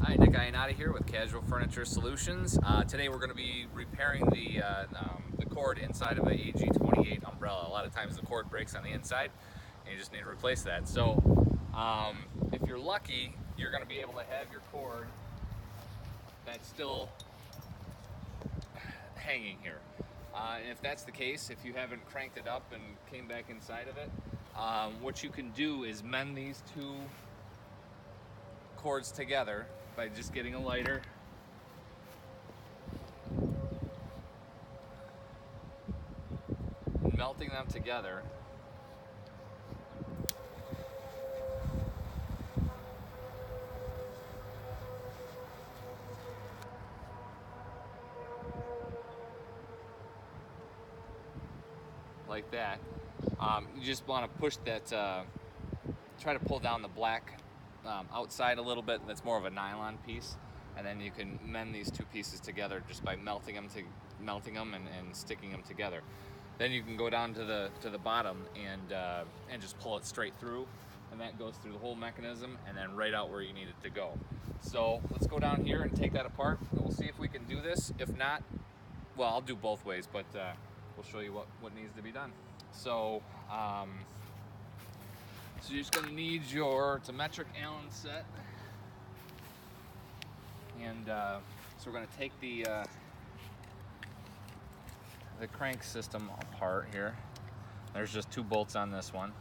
Hi, Nick Ionati here with Casual Furniture Solutions. Today we're going to be repairing the cord inside of an AG28 umbrella. A lot of times the cord breaks on the inside and you just need to replace that. So if you're lucky, you're going to be able to have your cord that's still hanging here. And if that's the case, if you haven't cranked it up and came back inside of it, what you can do is mend these two cords together by just getting a lighter and melting them together. Like that. You just want to push that, try to pull down the black outside a little bit. That's more of a nylon piece, and then you can mend these two pieces together just by melting them and sticking them together. Then you can go down to the bottom and just pull it straight through, and that goes through the whole mechanism and then right out where you need it to go. So let's go down here and take that apart, and we'll see if we can do this. If not, well, I'll do both ways, but we'll show you what needs to be done. So so you're just going to need it's a metric Allen set, and so we're going to take the crank system apart here. There's just two bolts on this one.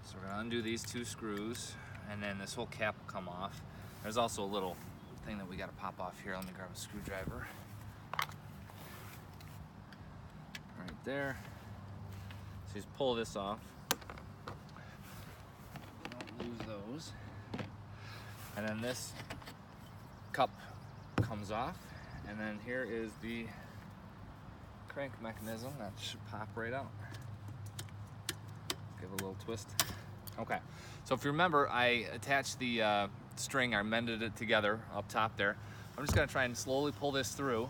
So we're going to undo these two screws, and then this whole cap will come off. There's also a little thing that we got to pop off here. Let me grab a screwdriver. Right there. So you just pull this off. Don't lose those. And then this cup comes off. And then here is the crank mechanism that should pop right out. Give it a little twist. Okay, so if you remember, I attached the string, I mended it together up top there. I'm just gonna try and slowly pull this through,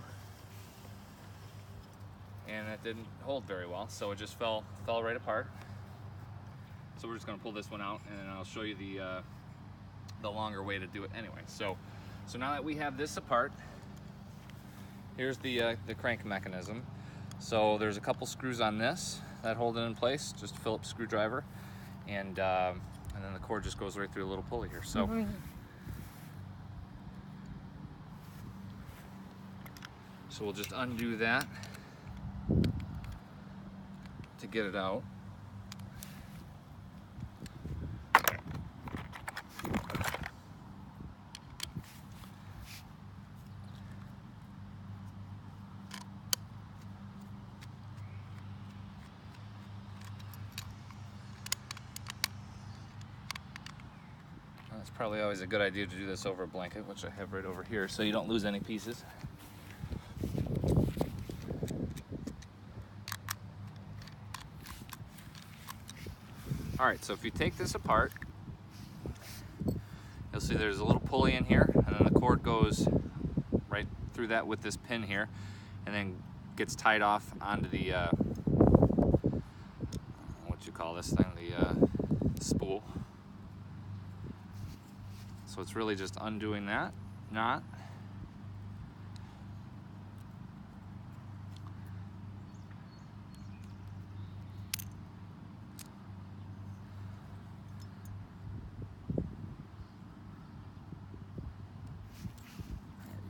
and it didn't hold very well, so it just fell right apart. So we're just gonna pull this one out, and then I'll show you the longer way to do it anyway. So now that we have this apart, here's the crank mechanism. So there's a couple screws on this that hold it in place, just a Phillips screwdriver, and then the cord just goes right through a little pulley here. So. So we'll just undo that to get it out. It's probably always a good idea to do this over a blanket, which I have right over here, so you don't lose any pieces. All right, so if you take this apart, you'll see there's a little pulley in here, and then the cord goes right through that with this pin here, and then gets tied off onto the, what you call this thing, the spool. So it's really just undoing that knot.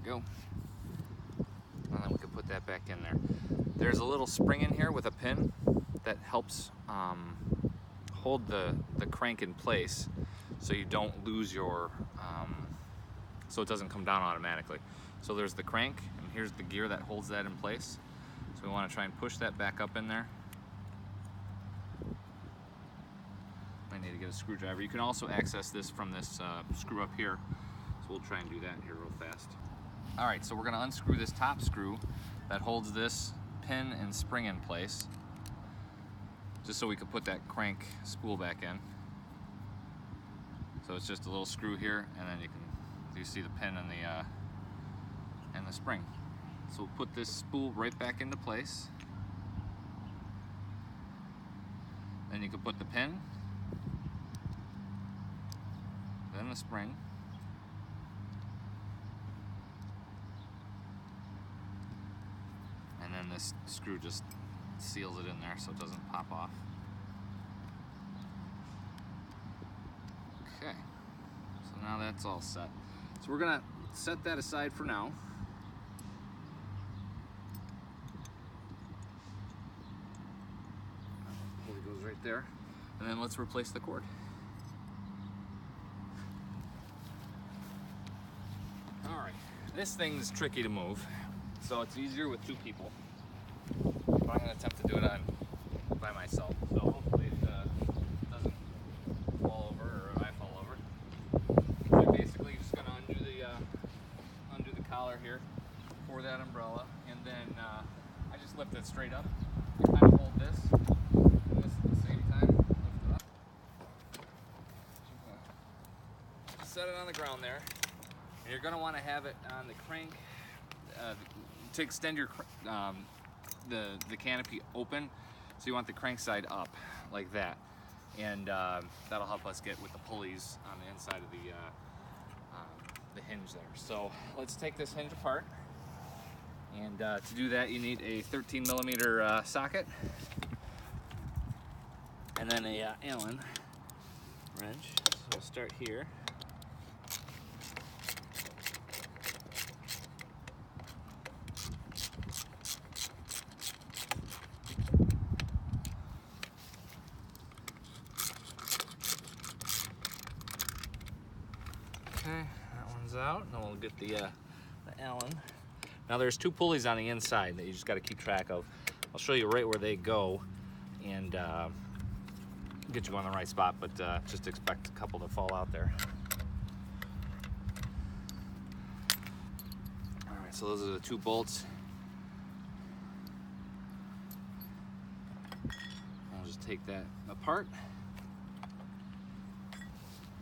Go. And then we can put that back in there. There's a little spring in here with a pin that helps hold the crank in place so you don't lose your, so it doesn't come down automatically. So there's the crank, and here's the gear that holds that in place. So we want to try and push that back up in there. I need to get a screwdriver. You can also access this from this screw up here. So we'll try and do that here real fast. All right, so we're gonna unscrew this top screw that holds this pin and spring in place, just so we can put that crank spool back in. So it's just a little screw here, and then you see the pin and the spring. So we'll put this spool right back into place. Then you can put the pin, then the spring, and then this screw just seals it in there so it doesn't pop off. Okay, so now that's all set. So we're gonna set that aside for now. Pulley goes right there, and then let's replace the cord. All right, this thing's tricky to move, so it's easier with two people. I'm gonna attempt to do it by myself, so hopefully it doesn't fall over or I fall over. So basically, you're just gonna undo the collar here for that umbrella, and then I just lift it straight up. You kind of hold this, and this at the same time, lift it up. Set it on the ground there, and you're gonna want to have it on the crank to extend your the canopy open, so you want the crank side up like that, and that'll help us get with the pulleys on the inside of the hinge there. So let's take this hinge apart, and to do that you need a 13mm socket, and then a Allen wrench. So we'll start here. Okay, that one's out, and then we'll get the Allen. Now there's two pulleys on the inside that you just got to keep track of. I'll show you right where they go, and get you on the right spot, but just expect a couple to fall out there. All right, so those are the two bolts. I'll just take that apart.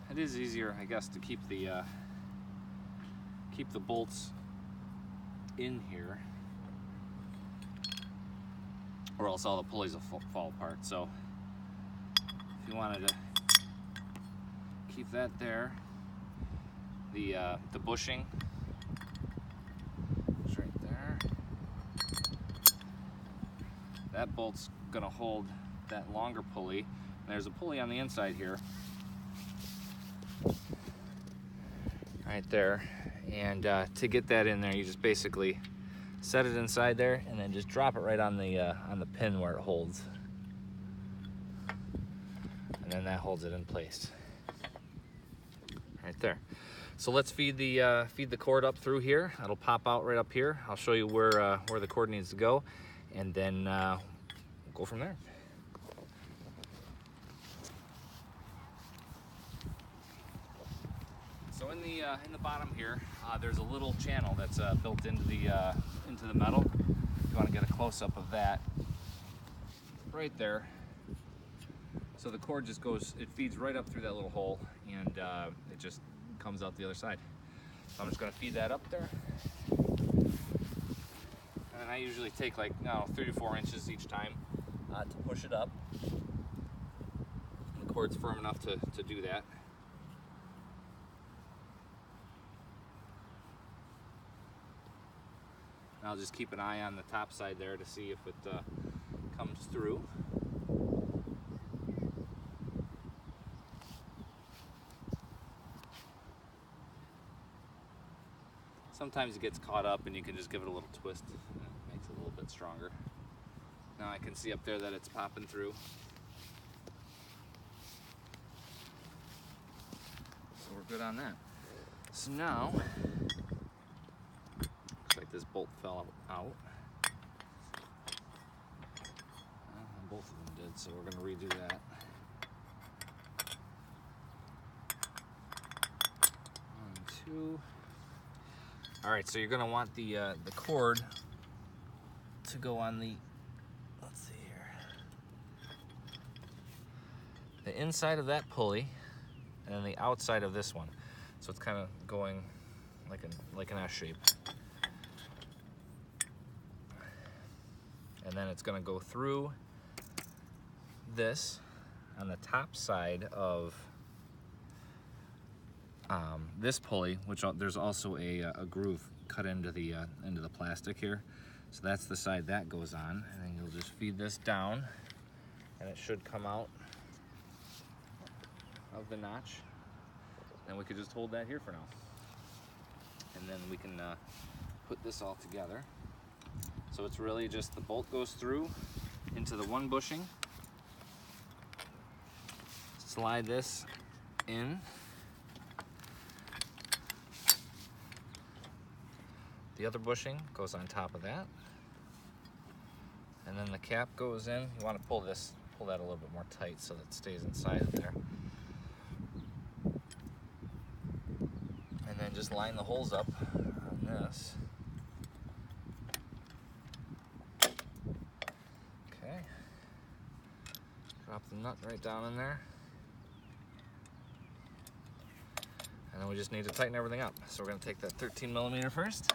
It is easier, I guess, to keep the bolts in here, or else all the pulleys will fall apart. So if you wanted to keep that there, the bushing is right there. That bolt's gonna hold that longer pulley. And there's a pulley on the inside here, right there, and to get that in there, you just basically set it inside there, and then just drop it right on the pin where it holds, and then that holds it in place, right there. So let's feed the cord up through here. It'll pop out right up here. I'll show you where the cord needs to go, and then we'll go from there. So in the bottom here, there's a little channel that's built into the metal. If you want to get a close-up of that, right there. So the cord just goes, it feeds right up through that little hole, and it just comes out the other side. So I'm just going to feed that up there, and then I usually take like 3 to 4 inches each time to push it up. And the cord's firm enough to do that. I'll just keep an eye on the top side there to see if it comes through. Sometimes it gets caught up, and you can just give it a little twist, and it makes it a little bit stronger. Now I can see up there that it's popping through. So we're good on that. So now, like this bolt fell out. Both of them did, so we're going to redo that. 1, 2. All right, so you're going to want the cord to go on the, let's see here, the inside of that pulley, and then the outside of this one. So it's kind of going like an S shape. And then it's going to go through this on the top side of this pulley, which there's also a groove cut into the plastic here. So that's the side that goes on, and then you'll just feed this down, and it should come out of the notch. And we could just hold that here for now. And then we can put this all together. So it's really just the bolt goes through into the one bushing. Slide this in. The other bushing goes on top of that. And then the cap goes in. You want to pull that a little bit more tight so that it stays inside of there. And then just line the holes up on this. Okay. Drop the nut right down in there. And then we just need to tighten everything up. So we're going to take that 13mm first.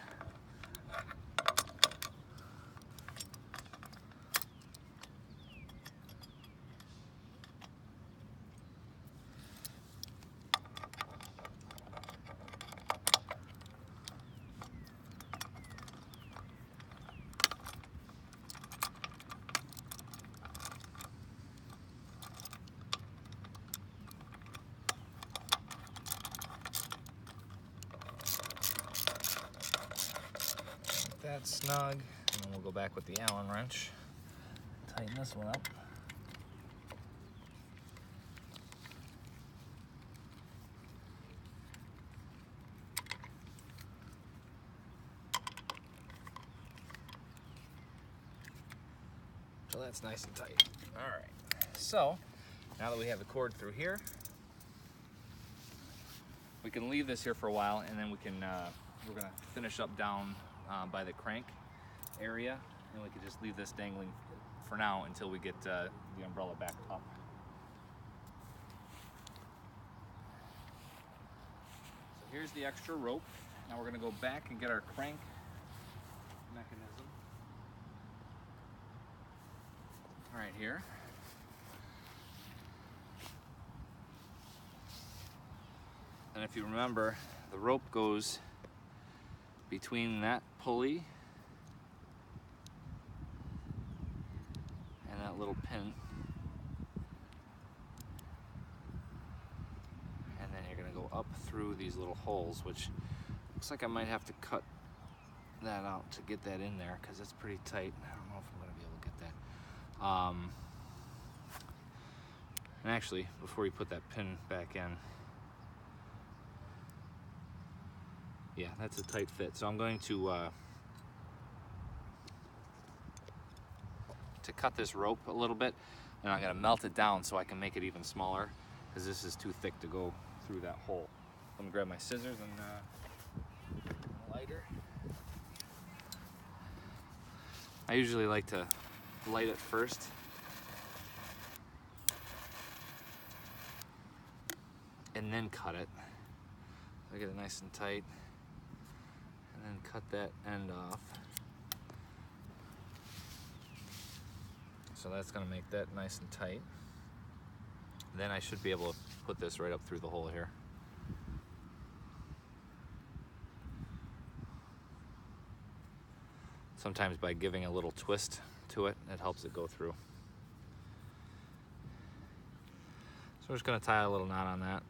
That snug, and then we'll go back with the Allen wrench, tighten this one up. So that's nice and tight. All right, so now that we have the cord through here, we can leave this here for a while, and then we can we're gonna finish up down by the crank area, and we could just leave this dangling for now until we get the umbrella back up. So here's the extra rope. Now we're going to go back and get our crank mechanism right here. And if you remember, the rope goes between that pulley and that little pin, and then you're going to go up through these little holes, which looks like I might have to cut that out to get that in there because it's pretty tight. I don't know if I'm going to be able to get that. And actually, before you put that pin back in, yeah, that's a tight fit. So I'm going to cut this rope a little bit, and I'm going to melt it down so I can make it even smaller, because this is too thick to go through that hole. Let me grab my scissors and a lighter. I usually like to light it first. And then cut it. So I get it nice and tight. And then cut that end off. So that's going to make that nice and tight. Then I should be able to put this right up through the hole here. Sometimes by giving a little twist to it, it helps it go through. So we're just going to tie a little knot on that.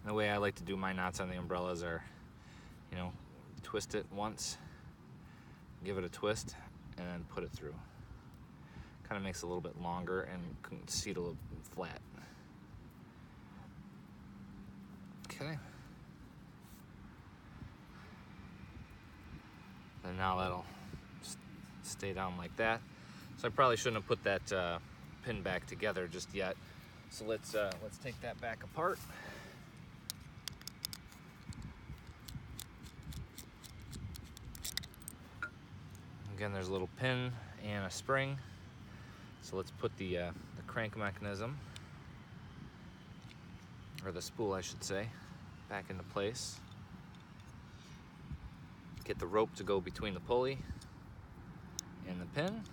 And the way I like to do my knots on the umbrellas are, you know, twist it once, give it a twist, and then put it through. Kind of makes it a little bit longer and can seat a little flat. Okay. And now that'll stay down like that. So I probably shouldn't have put that pin back together just yet. So let's take that back apart. Again, there's a little pin and a spring. So let's put the crank mechanism, or the spool I should say, back into place. Get the rope to go between the pulley and the pin.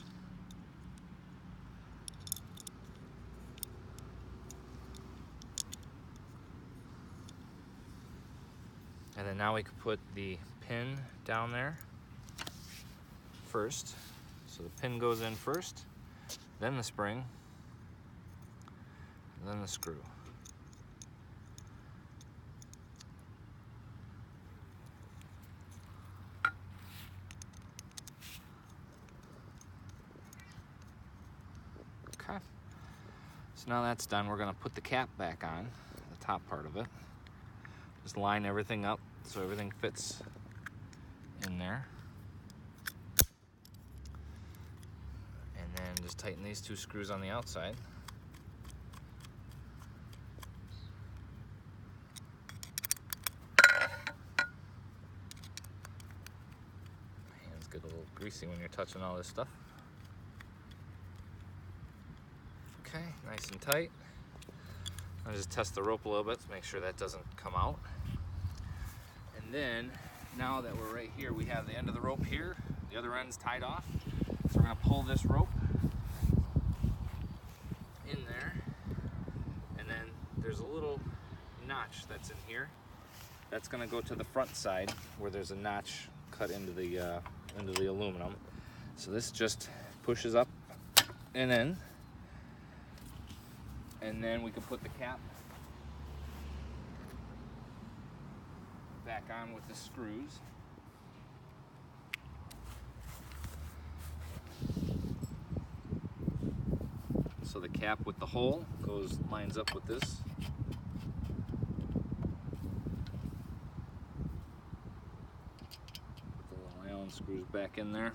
And then now we can put the pin down there first. So the pin goes in first, then the spring, and then the screw. Okay. So now that's done, we're gonna put the cap back on, the top part of it. Just line everything up so everything fits in there. And then just tighten these two screws on the outside. Hands get a little greasy when you're touching all this stuff. Okay, nice and tight. I'll just test the rope a little bit to make sure that doesn't come out. And then, now that we're right here, we have the end of the rope here, the other end's tied off. So we're gonna pull this rope in there, and then there's a little notch that's in here. That's gonna go to the front side where there's a notch cut into the aluminum. So this just pushes up and in. And then we can put the cap back on with the screws. So the cap with the hole lines up with this. Put the little Allen screws back in there.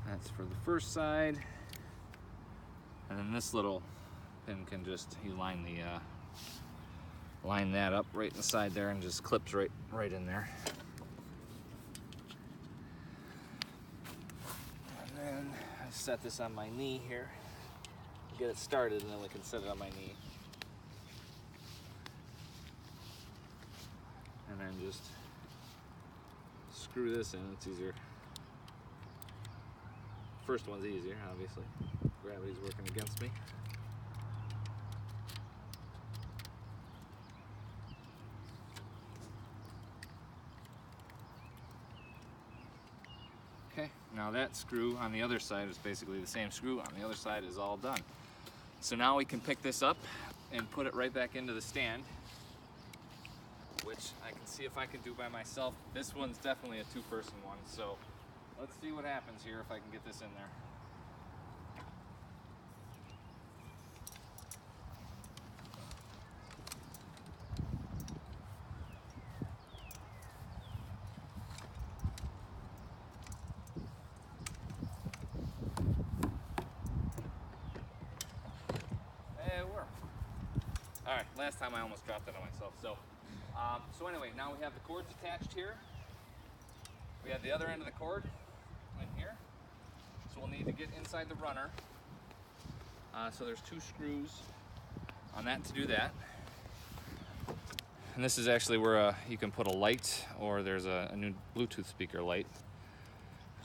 That's for the first side, and then this little pin can just line that up right inside there and just clips right in there. And then I set this on my knee here, get it started, and then we can set it on my knee. And then just screw this in, it's easier. First one's easier, obviously. Gravity's working against me. Okay, now that screw on the other side is basically the same screw on the other side is all done. So now we can pick this up and put it right back into the stand, which I can see if I can do by myself. This one's definitely a two-person one, so let's see what happens here if I can get this in there. It worked. All right, last time I almost dropped it on myself. So anyway, now we have the cords attached here. We have the other end of the cord in here. So we'll need to get inside the runner. So there's two screws on that to do that. And this is actually where you can put a light, or there's a new Bluetooth speaker light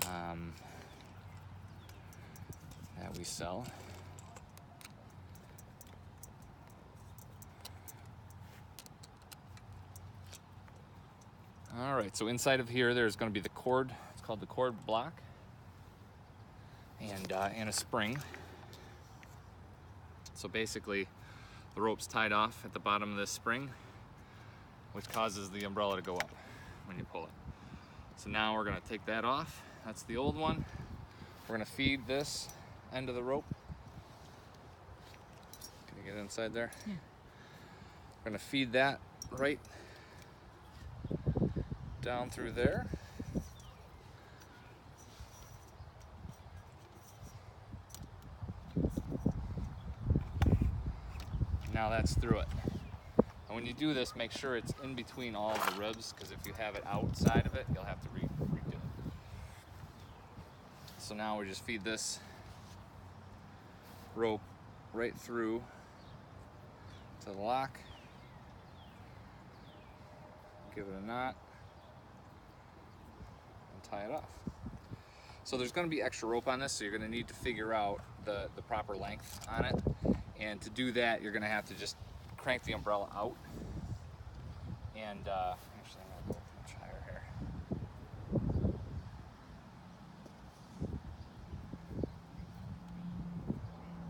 that we sell. All right, so inside of here, there's going to be the cord. It's called the cord block, and a spring. So basically, the rope's tied off at the bottom of this spring, which causes the umbrella to go up when you pull it. So now we're going to take that off. That's the old one. We're going to feed this end of the rope. Can you get inside there? Yeah. We're going to feed that right down through there. Now that's through it. And when you do this, make sure it's in between all of the ribs, because if you have it outside of it, you'll have to redo it. So now we just feed this rope right through to the lock, give it a knot, and tie it off. So there's going to be extra rope on this, so you're going to need to figure out the proper length on it. And to do that, you're going to have to just crank the umbrella out. And actually, I'm going to go much higher here.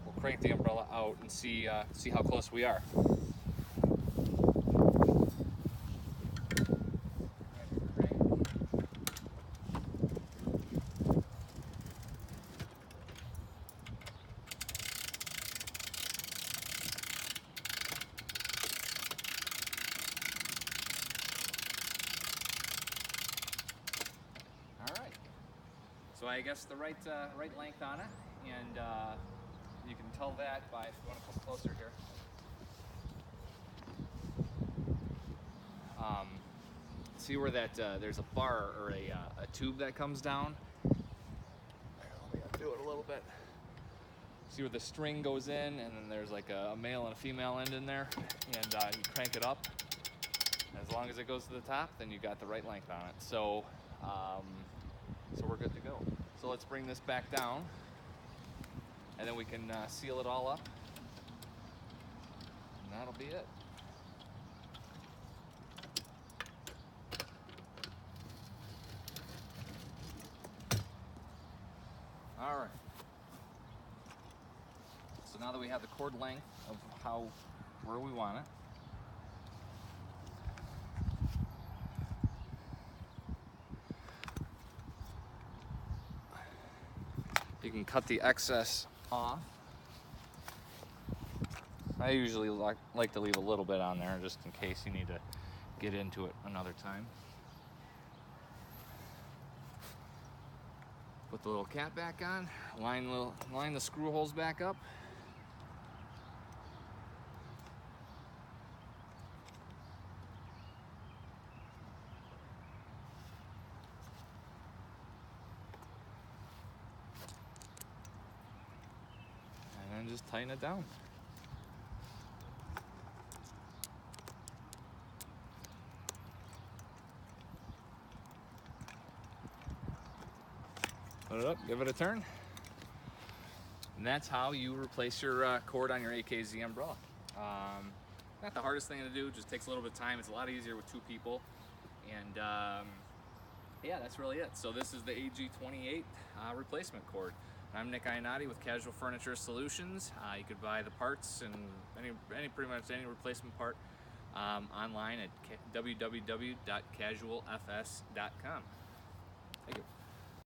We'll crank the umbrella out and see how close we are. So I guess the right length on it, and you can tell that by, if you want to come closer here. See where that there's a bar or a tube that comes down. Let me do it a little bit. See where the string goes in, and then there's like a male and a female end in there, and you crank it up. As long as it goes to the top, then you got the right length on it. So we're good to go. So let's bring this back down, and then we can seal it all up, and that'll be it. All right. So now that we have the cord length of where we want it, you can cut the excess off. I usually like to leave a little bit on there just in case you need to get into it another time. Put the little cap back on, line the screw holes back up. And then just tighten it down. Put it up, give it a turn. And that's how you replace your cord on your AKZ umbrella. Not the hardest thing to do, just takes a little bit of time. It's a lot easier with two people. And yeah, that's really it. So this is the AG28 replacement cord. I'm Nick Ionati with Casual Furniture Solutions. You could buy the parts and pretty much any replacement part online at www.casualfs.com. Thank you.